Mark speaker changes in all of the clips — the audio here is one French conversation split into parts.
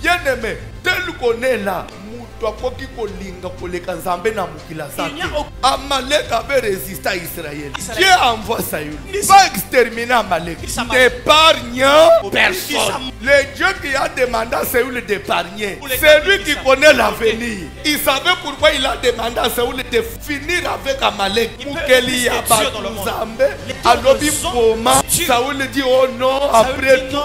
Speaker 1: Bien-aimé, tel qu'on est là, Amalek avait résisté à Israël. Dieu envoie Saül. Pas exterminer Amalek. D'épargnant personne. Le Dieu qui a demandé à Saül d'épargner, c'est lui qui connaît l'avenir. Il savait pourquoi il a demandé à Saül de finir avec Amalek. Saül dit oh non, après tout,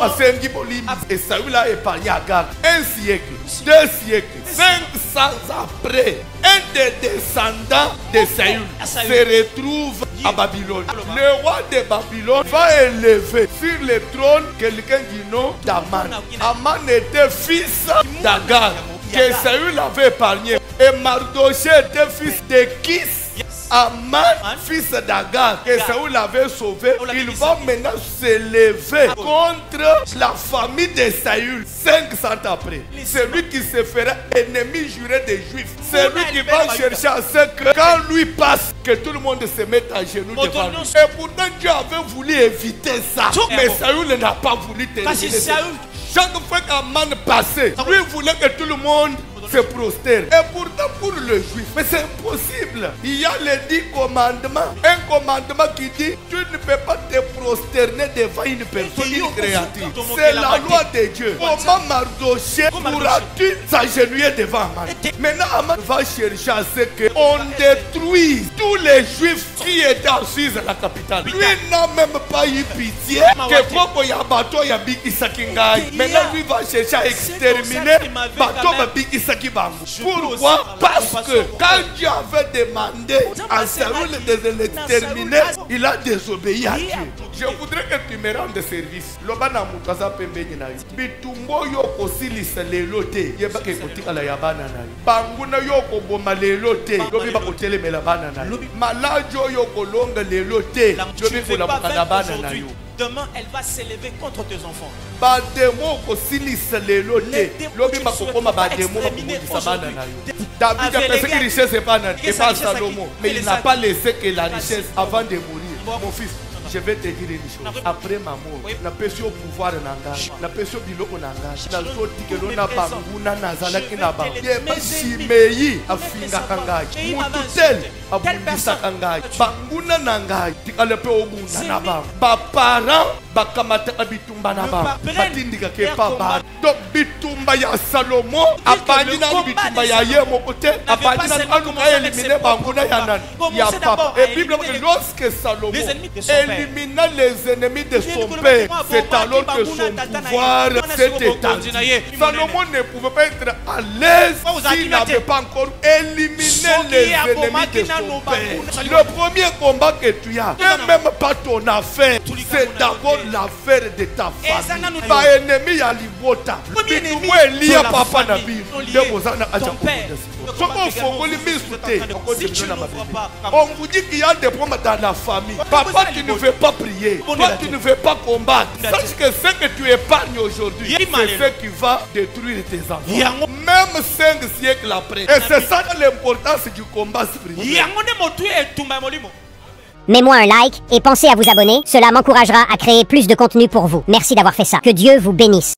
Speaker 1: et Saül a épargné Agar. Un siècle, 2 siècles, 500 après, un des descendants de Saül se retrouve à Babylone. Le roi de Babylone va élever sur le trône quelqu'un du nom d'Aman. Aman était fils d'Agar, que Saül avait épargné. Et Mardoché était fils de Kis. Aman, fils d'Agar, que Saül avait sauvé, il va maintenant s'élever contre la famille de Saül 500 après. C'est lui qui se fera ennemi juré des Juifs. C'est lui qui va chercher à ce que quand lui passe, que tout le monde se mette à genoux devant lui. Et pourtant Dieu avait voulu éviter ça. Mais Saül n'a pas voulu terminer. Chaque fois qu'Aman passait, lui voulait que tout le monde se prosterne. Et pourtant pour le juif, mais c'est impossible. Il y a les 10 commandements. Un commandement qui dit tu ne peux pas te prosterner devant une personne, une créature. C'est la loi de Dieu. Comment Mardoché pourra-tu s'agenouiller devant Aman? Maintenant Aman va chercher à ce qu'on détruise tous les juifs qui étaient assis à la capitale. Lui n'a même pas eu pitié que Bobo Yabato Yabiki Sakingai. Maintenant lui va chercher à exterminer Bato Babiki Sakingai. Pourquoi? Parce que quand Dieu avait demandé à Saül de l'exterminer, il a désobéi à Dieu. Je voudrais que tu me rendes service. Lobana mukasa pembeni na yo. Bitumbo yoko silisa lelote. Yeba ke kotika la yabana na yo. Banguna yoko boma lelote. Yobi ba kotele melabana na yo. Malajo yoko longa lelote. Yobi kula bana na yo.
Speaker 2: Demain, elle va s'élever contre tes enfants.
Speaker 1: Bademo kosilisa lelote. Lobi makokoma bademo bakumusabana na yo. David a pensé que richesse n'est pas Salomon. Mais il n'a pas laissé que la richesse avant de mourir. Mon fils, je vais te dire une chose. Après ma mort, la personne au pouvoir nanga, la personne biloko nanga, la zoti que l'on a banguna nazala kinaba. Yeba Shimei afinga kangai. Mututel abundisa kangai. Banguna nangai. Tikalepe obunda naba. Ba parents bakamata abitumba naba. Batindika ke papa. Donc bitumba ya Salomon abandi na bitumba ya Yemo kote. Abandi na aluka éliminer banguna ya nani. Ya papa. Et Bible dit lorsque Salomon élimina les ennemis de son père, c'est alors que son pouvoir s'est étendu. Salomon ne pouvait pas être à l'aise s'il n'avait pas encore éliminé les ennemis de son père. Le premier combat que tu as n'est même pas ton affaire, c'est d'abord l'affaire de ta famille. Pas ennemi à l'ibota. Papa Nabi. On vous dit qu'il y a des problèmes dans la famille. Papa, tu ne veux pas prier. Toi, tu ne veux pas combattre. Sache que ce que tu épargnes aujourd'hui, c'est ce qui va détruire tes enfants. Même 5 siècles après. Et c'est ça l'importance du combat spirituel.
Speaker 3: Mets-moi un like et pensez à vous abonner. Cela m'encouragera à créer plus de contenu pour vous. Merci d'avoir fait ça. Que Dieu vous bénisse.